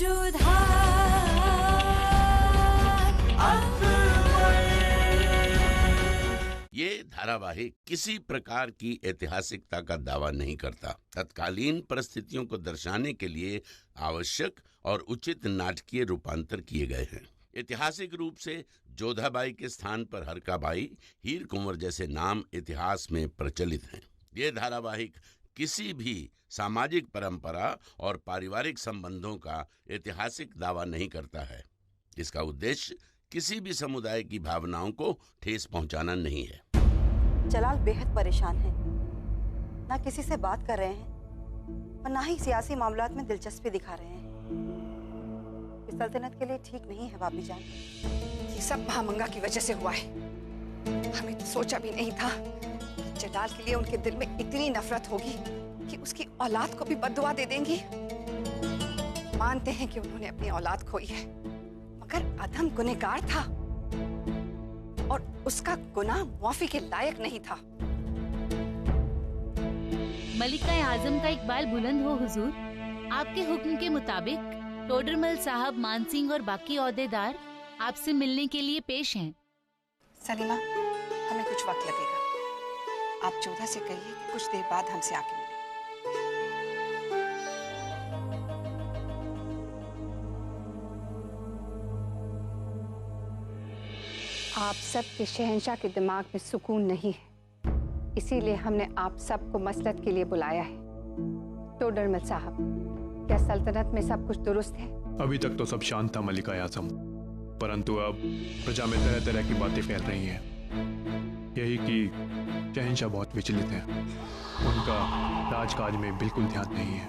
ये धारावाहिक किसी प्रकार की ऐतिहासिकता का दावा नहीं करता। तत्कालीन परिस्थितियों को दर्शाने के लिए आवश्यक और उचित नाटकीय रूपांतर किए गए हैं। ऐतिहासिक रूप से जोधाबाई के स्थान पर हरकाबाई, हीर कुंवर जैसे नाम इतिहास में प्रचलित हैं। ये धारावाहिक किसी भी सामाजिक परंपरा और पारिवारिक संबंधों का ऐतिहासिक दावा नहीं करता है। इसका उद्देश्य किसी भी समुदाय की भावनाओं को ठेस पहुंचाना नहीं है। जलाल बेहद परेशान है, ना किसी से बात कर रहे हैं और ना ही सियासी मामलात में दिलचस्पी दिखा रहे हैं। इस सल्तनत के लिए ठीक नहीं है भाभी जान। ये सब महामंगा की वजह से हुआ है। हमें तो सोचा भी नहीं था कि जलाल के लिए उनके दिल में इतनी नफरत होगी कि उसकी औलाद को भी बद्दुआ दे देंगी। मानते हैं कि उन्होंने अपनी औलाद खोई है, मगर अधम गुनहगार था और उसका गुनाह मुआफी के लायक नहीं था। मलिका आजम का इकबाल बुलंद हो हुजूर। आपके हुक्म के मुताबिक टोडरमल साहब, मानसिंह और बाकी ओहदेदार आपसे मिलने के लिए पेश हैं। सलीमा, हमें कुछ वक्त लगेगा। आप जोधा से कहिए कि कुछ देर बाद हमसे आके मिले। आप सब के शहंशाह के दिमाग में सुकून नहीं है, इसीलिए हमने आप सबको मसलत के लिए बुलाया है। टोडरमल साहब, क्या सल्तनत में सब कुछ दुरुस्त है? अभी तक तो सब शांत था मलिका आजम, परंतु अब प्रजा में तरह तरह की बातें फैल रही हैं। यही कि शहंशाह बहुत विचलित हैं, उनका राजकाज में बिल्कुल ध्यान नहीं है।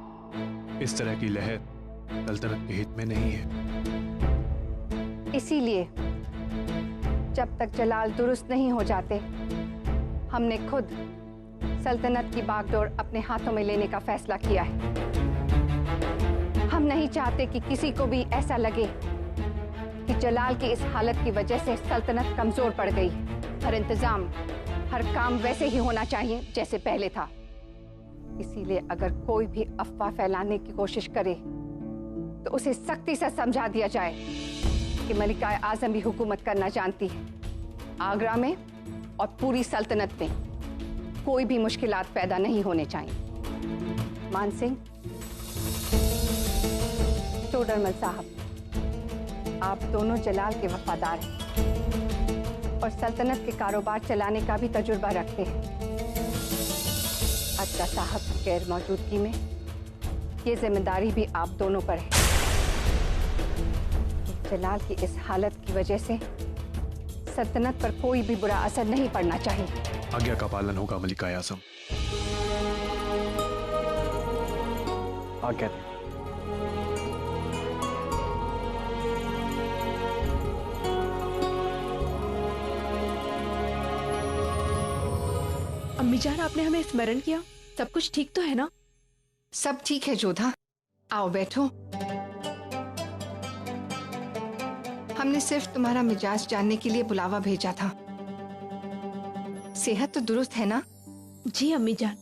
इस तरह की लहर सल्तनत के हित में नहीं है। इसीलिए जब तक जलाल दुरुस्त नहीं हो जाते, हमने खुद सल्तनत की बागडोर अपने हाथों में लेने का फैसला किया है। हम नहीं चाहते कि किसी को भी ऐसा लगे कि जलाल की इस हालत की वजह से सल्तनत कमजोर पड़ गई। हर इंतजाम, हर काम वैसे ही होना चाहिए जैसे पहले था। इसीलिए अगर कोई भी अफवाह फैलाने की कोशिश करे तो उसे सख्ती से समझा दिया जाए कि मलिका आजम भी हुकूमत करना जानती है। आगरा में और पूरी सल्तनत में कोई भी मुश्किलात पैदा नहीं होने चाहिए। मानसिंह, टोडरमल साहब, आप दोनों जलाल के वफादार हैं और सल्तनत के कारोबार चलाने का भी तजुर्बा रखते हैं। अत्ता साहब की गैर मौजूदगी में ये जिम्मेदारी भी आप दोनों पर है। जलाल की इस हालत की वजह से सल्तनत पर कोई भी बुरा असर नहीं पड़ना चाहिए। आज्ञा का पालन होगा मलिका आजम। आज्ञा। अम्मी जान, आपने हमें स्मरण किया। सब कुछ ठीक तो है ना? सब ठीक है जोधा, आओ बैठो। हमने सिर्फ तुम्हारा मिजाज जानने के लिए बुलावा भेजा था। सेहत तो दुरुस्त है ना? जी अम्मी जान।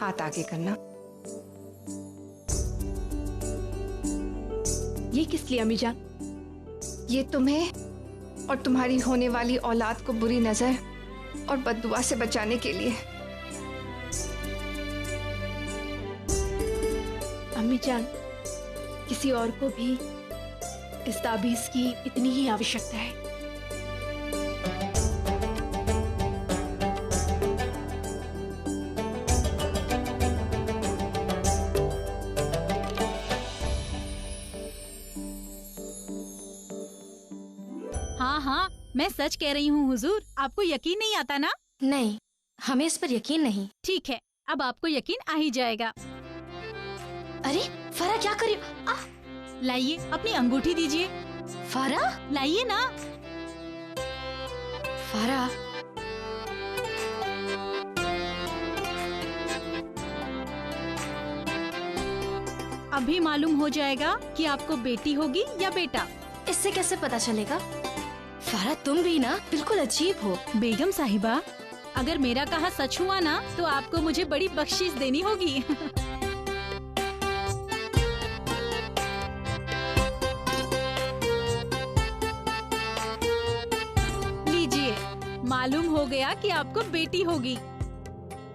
हाथ आगे करना। ये किस लिए अम्मी जान? ये तुम्हें और तुम्हारी होने वाली औलाद को बुरी नजर और बद्दुआ से बचाने के लिए। अम्मी जान, किसी और को भी इस ताबीज की इतनी ही आवश्यकता है। हाँ हाँ, मैं सच कह रही हूँ हुजूर। आपको यकीन नहीं आता ना? नहीं, हमें इस पर यकीन नहीं। ठीक है, अब आपको यकीन आ ही जाएगा। अरे फरा, क्या कर रही हो? लाइए, अपनी अंगूठी दीजिए। फरा, लाइए ना। फरा, अभी मालूम हो जाएगा कि आपको बेटी होगी या बेटा। इससे कैसे पता चलेगा? फारा तुम भी ना बिल्कुल अजीब हो। बेगम साहिबा, अगर मेरा कहा सच हुआ ना तो आपको मुझे बड़ी बख्शीश देनी होगी। लीजिए, मालूम हो गया कि आपको बेटी होगी।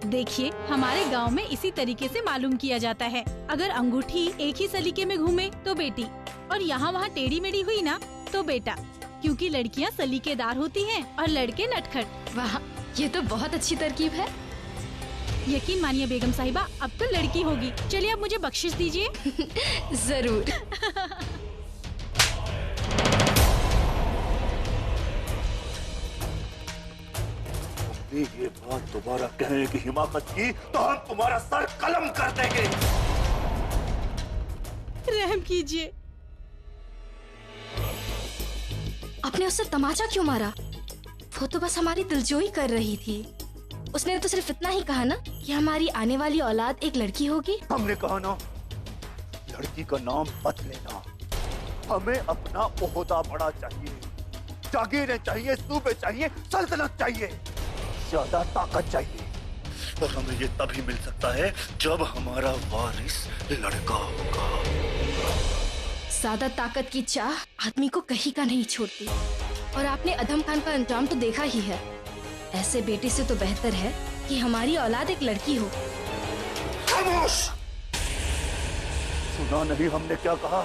देखिए, हमारे गांव में इसी तरीके से मालूम किया जाता है। अगर अंगूठी एक ही सलीके में घूमे तो बेटी, और यहाँ वहाँ टेढ़ी मेढ़ी हुई ना तो बेटा, क्योंकि लड़कियाँ सलीकेदार होती हैं और लड़के नटखट। वाह, ये तो बहुत अच्छी तरकीब है। यकीन मानिए बेगम साहिबा, अब तो लड़की होगी। चलिए अब मुझे बख्शिश दीजिए। जरूर। ये बात दोबारा कहने की हिमाकत की तो हम तुम्हारा सर कलम कर देंगे। रहम कीजिए। आपने उससे तमाचा क्यों मारा? वो तो बस हमारी दिलजोई कर रही थी। उसने तो सिर्फ इतना ही कहा ना कि हमारी आने वाली औलाद एक लड़की होगी। हमने कहा ना, लड़की का नाम मत लेना। हमें अपना ओहदा बड़ा चाहिए, जागीरें चाहिए, सूबे चाहिए, सल्तनत चाहिए, ज्यादा ताकत चाहिए। और हमें ये तभी मिल सकता है जब हमारा वारिस लड़का होगा। ज्यादा ताकत की चाह आदमी को कहीं का नहीं छोड़ती, और आपने अधम खान का अंजाम तो देखा ही है। ऐसे बेटे से तो बेहतर है कि हमारी औलाद एक लड़की हो। खामोश! सुना नहीं हमने क्या कहा?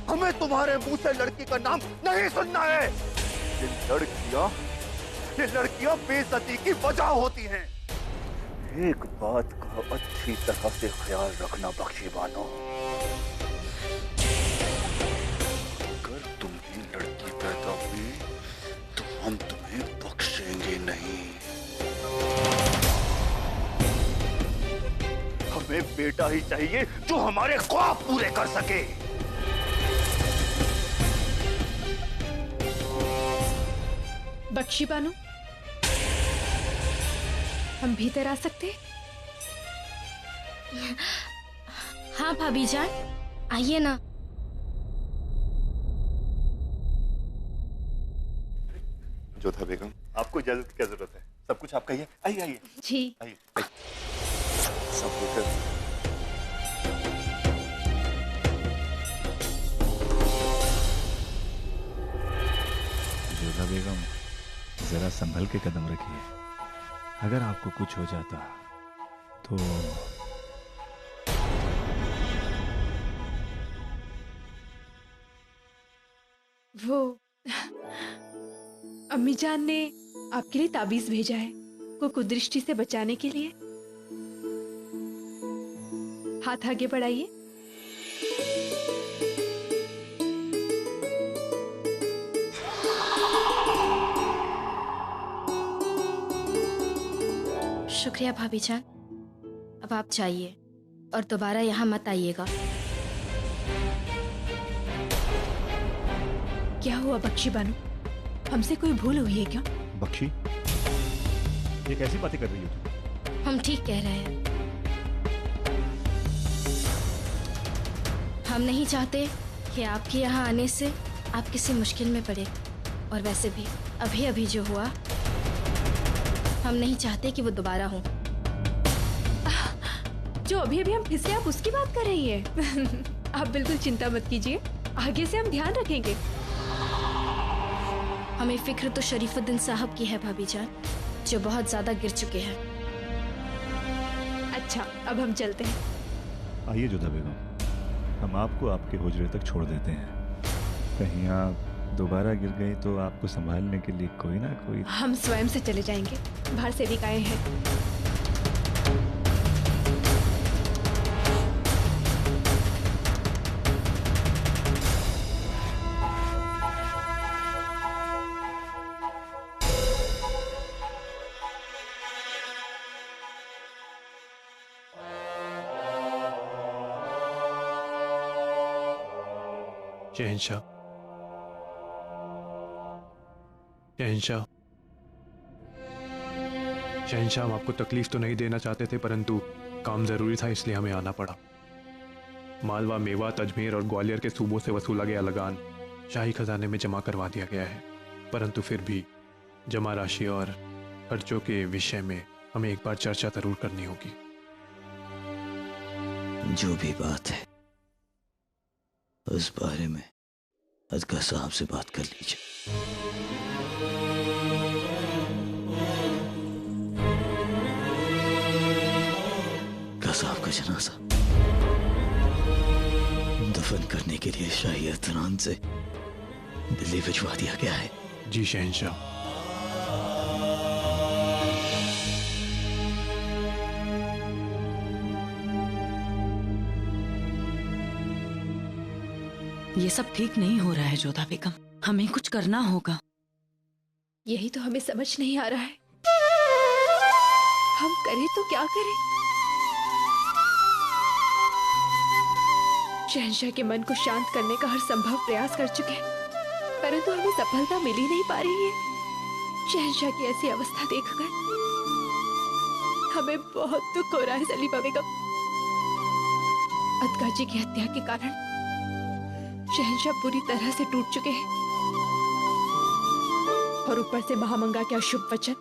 हमें तुम्हारे मुंह से लड़की का नाम नहीं सुनना है। ये लड़कियां बेइज्जती की वजह होती हैं। एक बात का अच्छी तरह से ख्याल रखना बख्शी बानो, अगर तुम्हें लड़की पैदा हुई तो हम तुम्हें बख्शेंगे नहीं। हमें बेटा ही चाहिए जो हमारे ख्वाब पूरे कर सके। बख्शी बानो, हम भीतर आ सकते? हाँ भाभी जान, आइए ना। जोधा बेगम, आपको इजाजत की क्या जरूरत है? सब कुछ आपका ही है। आइए आइए जी। आइए। सब लेकर जोधा बेगम, जरा संभल के कदम रखिए। अगर आपको कुछ हो जाता तो वो अम्मी जान ने आपके लिए ताबीज भेजा है, को कुदृष्टि से बचाने के लिए। हाथ आगे बढ़ाइए। शुक्रिया भाभी जान, अब आप जाइए और दोबारा यहाँ मत आइएगा। क्या हुआ बख्शी बानो, हमसे कोई भूल हुई है क्या? बख्शी, ये कैसी बातें कर रही हो तुम? हम ठीक कह रहे हैं। हम नहीं चाहते कि आपके यहाँ आने से आप किसी मुश्किल में पड़े, और वैसे भी अभी अभी जो हुआ, हम नहीं चाहते कि वो दोबारा हो। जो अभी अभी हम फिसे, आप उसकी बात कर रही है। आप बिल्कुल चिंता मत कीजिए, आगे से हम ध्यान रखेंगे। हमें फिक्र तो शरीफुद्दीन साहब की है भाभी जान, जो बहुत ज्यादा गिर चुके हैं। अच्छा, अब हम चलते हैं। आइए जोधा बेगम, हम आपको आपके हुजरे तक छोड़ देते हैं। कहीं आप दोबारा गिर गई तो आपको संभालने के लिए कोई ना कोई। हम स्वयं से चले जाएंगे, बाहर सेविकाएं हैं। शहंशाह, शहंशाह, शहंशाह, हम आपको तकलीफ तो नहीं देना चाहते थे, परंतु काम जरूरी था, इसलिए हमें आना पड़ा। मालवा, मेवात, अजमेर और ग्वालियर के सूबों से वसूला गया लगान शाही खजाने में जमा करवा दिया गया है, परंतु फिर भी जमा राशि और खर्चों के विषय में हमें एक बार चर्चा जरूर करनी होगी। जो भी बात है उस बारे में अदका साहब से बात कर लीजिए। का साहब का जनाजा दफन करने के लिए शाही एहतराम से दिल्ली भिजवा दिया गया है। जी शहंशाह। ये सब ठीक नहीं हो रहा है जोधा बेगम, हमें कुछ करना होगा। यही तो हमें समझ नहीं आ रहा है, हम करें तो क्या करें। शहंशाह के मन को शांत करने का हर संभव प्रयास कर चुके हैं, परंतु हमें सफलता मिल ही नहीं पा रही है। शहंशाह की ऐसी अवस्था देखकर हमें बहुत दुख हो रहा है सलीमा बेगम। अदका जी की हत्या के कारण शहंशाह पूरी तरह से टूट चुके हैं, और ऊपर से महामंगा के अशुभ वचन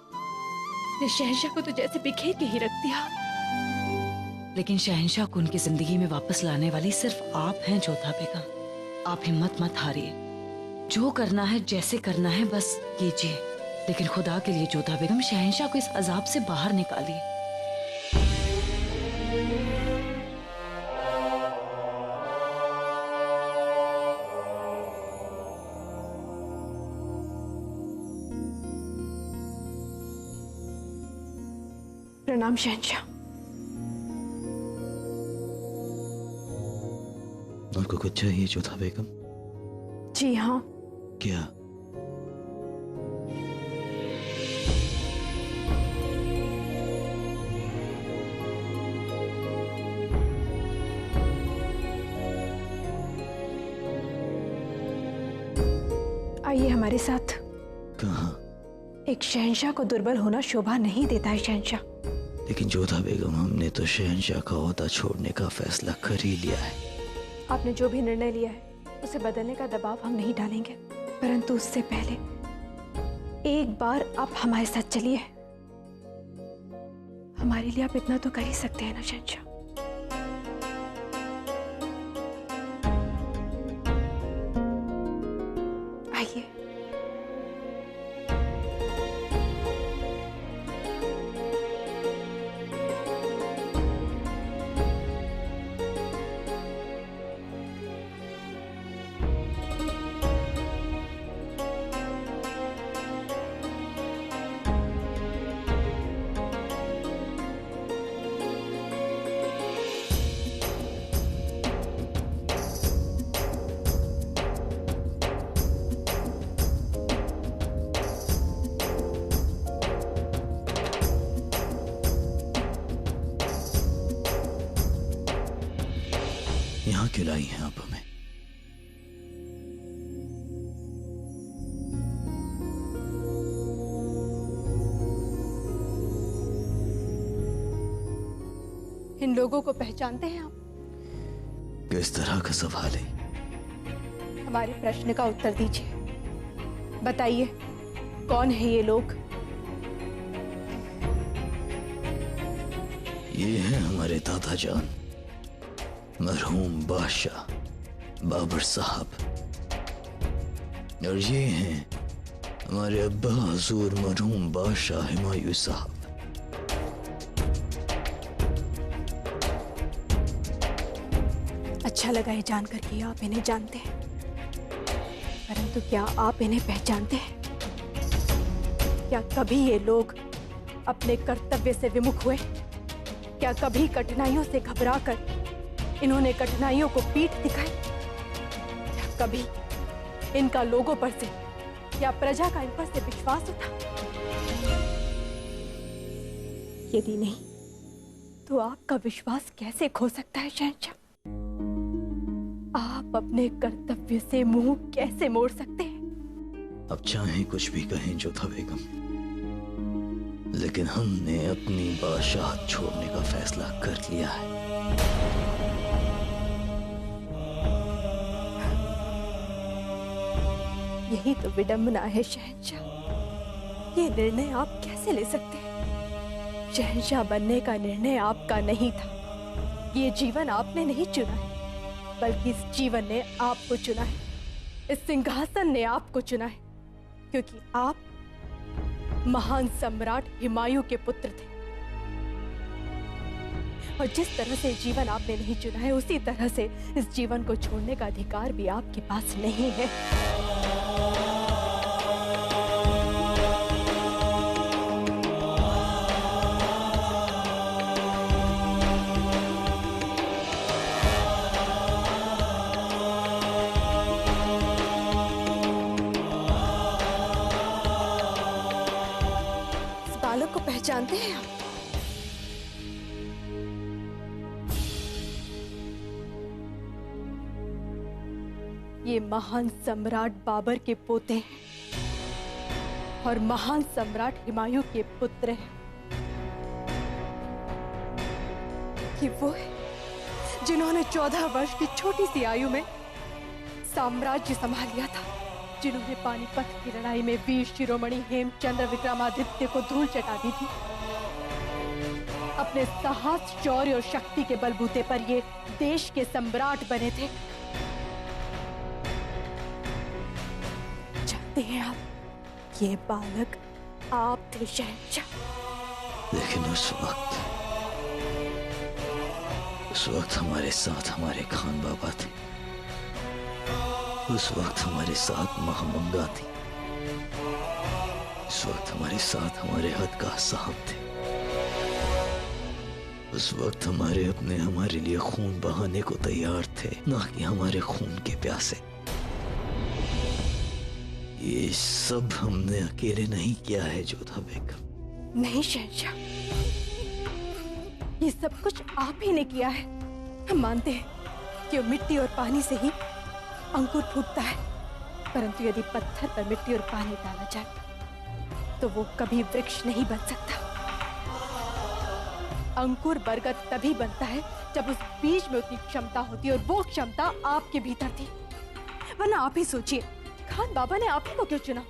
ने शहंशाह को तो जैसे बिखेर के ही रख दिया। लेकिन शहंशाह को उनकी जिंदगी में वापस लाने वाली सिर्फ आप हैं जोधा बेगम। आप हिम्मत मत हारिए, जो करना है जैसे करना है बस कीजिए, लेकिन खुदा के लिए जोधा बेगम शहंशाह को इस अजाब से बाहर निकालिए। प्रणाम शहंशाह। आपको कुछ चाहिए जोधा बेगम? जी हाँ। क्या? आइए हमारे साथ। कहाँ? एक शहंशाह को दुर्बल होना शोभा नहीं देता है शहंशाह। लेकिन जोधा बेगम, हमने तो शहंशाह का ओहदा छोड़ने का फैसला कर ही लिया है। आपने जो भी निर्णय लिया है उसे बदलने का दबाव हम नहीं डालेंगे, परंतु उससे पहले एक बार आप हमारे साथ चलिए। हमारे लिए आप इतना तो कर ही सकते हैं ना शहंशाह। आइए। यहाँ क्यों लाई हैं आप हमें? इन लोगों को पहचानते हैं आप? किस तरह का सवाल है? हमारे प्रश्न का उत्तर दीजिए। बताइए, कौन है ये लोग? ये हैं हमारे दादा जान, मरहूम बादशाह बाबर साहब, और ये हैं हमारे अब्बा हजूर मरहूम बादशाह हुमायूं साहब। अच्छा लगा ये जानकर कि आप इन्हें जानते हैं, परंतु क्या आप इन्हें पहचानते हैं? क्या कभी ये लोग अपने कर्तव्य से विमुख हुए? क्या कभी कठिनाइयों से घबराकर इन्होंने कठिनाइयों को पीठ दिखाई? क्या कभी इनका लोगों पर से या प्रजा का इन पर से विश्वास उठा? यदि नहीं तो आपका विश्वास कैसे खो सकता है शहंशाह? आप अपने कर्तव्य से मुंह कैसे मोड़ सकते हैं? अब चाहे कुछ भी कहें जोधा बेगम, लेकिन हमने अपनी बादशाहत छोड़ने का फैसला कर लिया है। यही तो विडंबना है शहंशाह। ये निर्णय आप कैसे ले सकते हैं? शहंशाह बनने का निर्णय आपका नहीं था। ये जीवन आपने नहीं चुना है, बल्कि इस जीवन ने आपको चुना है। इस सिंहासन ने आपको चुना है, क्योंकि आप महान सम्राट हुमायूं के पुत्र थे। और जिस तरह से जीवन आपने नहीं चुना है, उसी तरह से इस जीवन को छोड़ने का अधिकार भी आपके पास नहीं है। इस बालक को पहचानते हैं आप? ये महान सम्राट बाबर के पोते हैं और महान सम्राट हुमायूं के पुत्र हैं। ये वो है जिन्होंने 14 वर्ष की छोटी सी आयु में साम्राज्य संभाल लिया था, जिन्होंने पानीपत की लड़ाई में वीर शिरोमणि हेमचंद्र विक्रमादित्य को धूल चटा दी थी। अपने साहस, शौर्य और शक्ति के बलबूते पर ये देश के सम्राट बने थे। जानते हैं आप, ये बालक आप थे शहंशाह। लेकिन उस वक्त हमारे साथ हमारे खान बाबा थे। उस वक्त हमारे साथ महामंगा थी। उस वक्त हमारे साथ हमारे हदगाह साहब थे। उस वक्त हमारे लिए खून बहाने को तैयार थे, ना कि हमारे खून के प्यासे। ये सब हमने अकेले नहीं किया है जोधा बेगम। नहीं शहंशाह, ये सब कुछ आप ही ने किया है। हम मानते हैं कि मिट्टी और पानी से ही अंकुर फूटता है, परंतु यदि पत्थर पर मिट्टी और पानी डाला जाए तो वो कभी वृक्ष नहीं बन सकता। अंकुर बरगद तभी बनता है जब उस बीज में उतनी क्षमता होती है, और वो क्षमता आपके भीतर थी। वरना आप ही सोचिए, खान बाबा ने आप ही को क्यों चुना?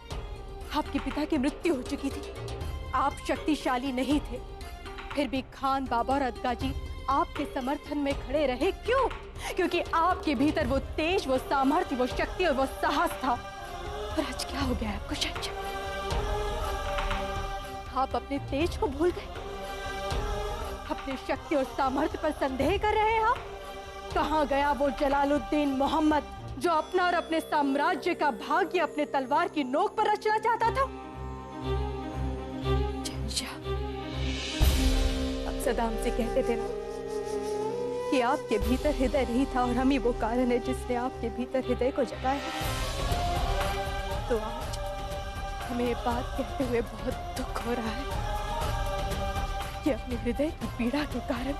आपके पिता की मृत्यु हो चुकी थी, आप शक्तिशाली नहीं थे, फिर भी खान बाबा और अदगाजी आपके समर्थन में खड़े रहे। क्यों? क्योंकि आपके भीतर वो तेज, वो सामर्थ्य, वो शक्ति और वो साहस था। और आज क्या हो गया है आपको शहंशाह? आप अपने तेज को भूल गए, अपनी शक्ति और सामर्थ्य पर संदेह कर रहे हैं आप? कहाँ गया वो जलालुद्दीन मोहम्मद जो अपना और अपने साम्राज्य का भाग्य अपने तलवार की नोक पर रचना चाहता था? आप सदा हमसे कहते थे ना कि आपके भीतर हृदय नहीं था, और हम ही वो कारण है जिसने आपके भीतर हृदय को जगाया। तो आज हमें ये बात कहते हुए बहुत दुख हो रहा है कि अपने हृदय की पीड़ा के कारण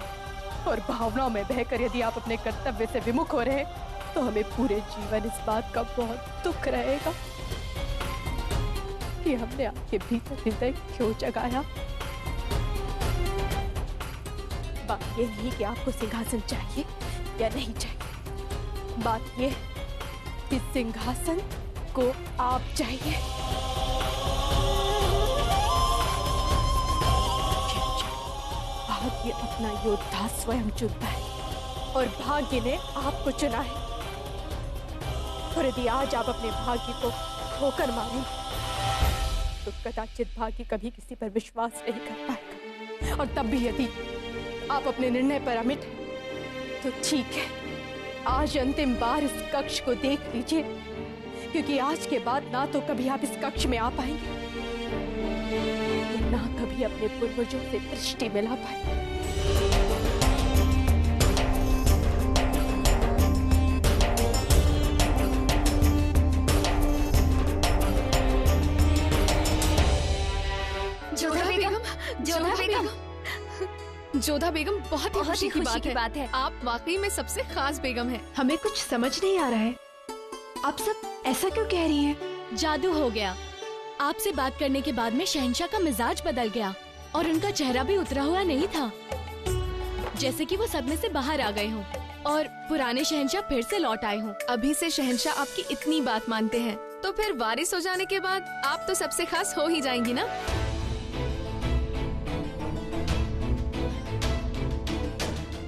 और भावनाओं में बहकर यदि आप अपने कर्तव्य से विमुख हो रहे, तो हमें पूरे जीवन इस बात का बहुत दुख रहेगा कि हमने आपके भीतर हृदय क्यों जगाया। बात ये नहीं कि आपको सिंहासन चाहिए या नहीं चाहिए, बात ये कि सिंहासन को आप चाहिए। भाग्य अपना योद्धा स्वयं चुनता है, और भाग्य ने आपको चुना है। और यदि आज आप अपने भाग्य को ठोकर मारें, तो कदाचित भाग्य कभी किसी पर विश्वास नहीं कर पाएगा। और तब भी यदि आप अपने निर्णय पर अमिट हैं, तो ठीक है, आज अंतिम बार इस कक्ष को देख लीजिए, क्योंकि आज के बाद ना तो कभी आप इस कक्ष में आ पाएंगे, ना कभी अपने पूर्वजों से दृष्टि मिला पाएंगे। जोधा बेगम, बहुत ही खुशी की बात है। आप वाकई में सबसे खास बेगम हैं। हमें कुछ समझ नहीं आ रहा है, आप सब ऐसा क्यों कह रही हैं? जादू हो गया। आपसे बात करने के बाद में शहंशाह का मिजाज बदल गया, और उनका चेहरा भी उतरा हुआ नहीं था, जैसे कि वो सदमे से बाहर आ गए हों और पुराने शहंशाह फिर से लौट आए हों। अभी से शहंशाह आपकी इतनी बात मानते हैं तो फिर वारिस हो जाने के बाद आप तो सबसे खास हो ही जाएंगी ना।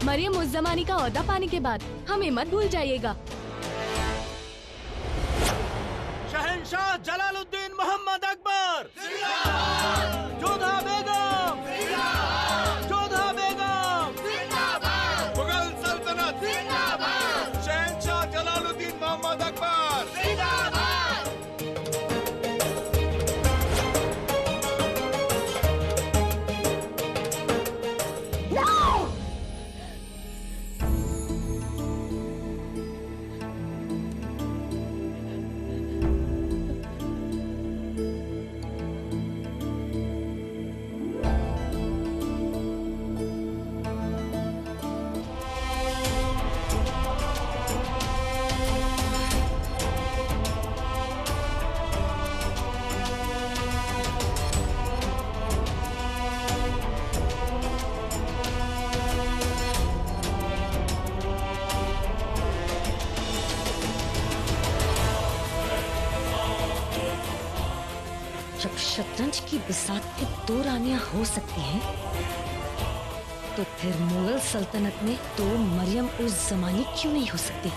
मरियम उस जमाने का ओहदा पाने के बाद हमें मत भूल जाइएगा। शहंशाह जलालुद्दीन मोहम्मद अकबर, जोधा बेगम, जोधा बेगम, मुगल सल्तनत, शहंशाह जलालुद्दीन मोहम्मद अकबर। जब शतरंज की बिसात पे दो रानियां हो सकती हैं, तो फिर मुगल सल्तनत में दो मरियम उस जमाने क्यों नहीं हो सकती?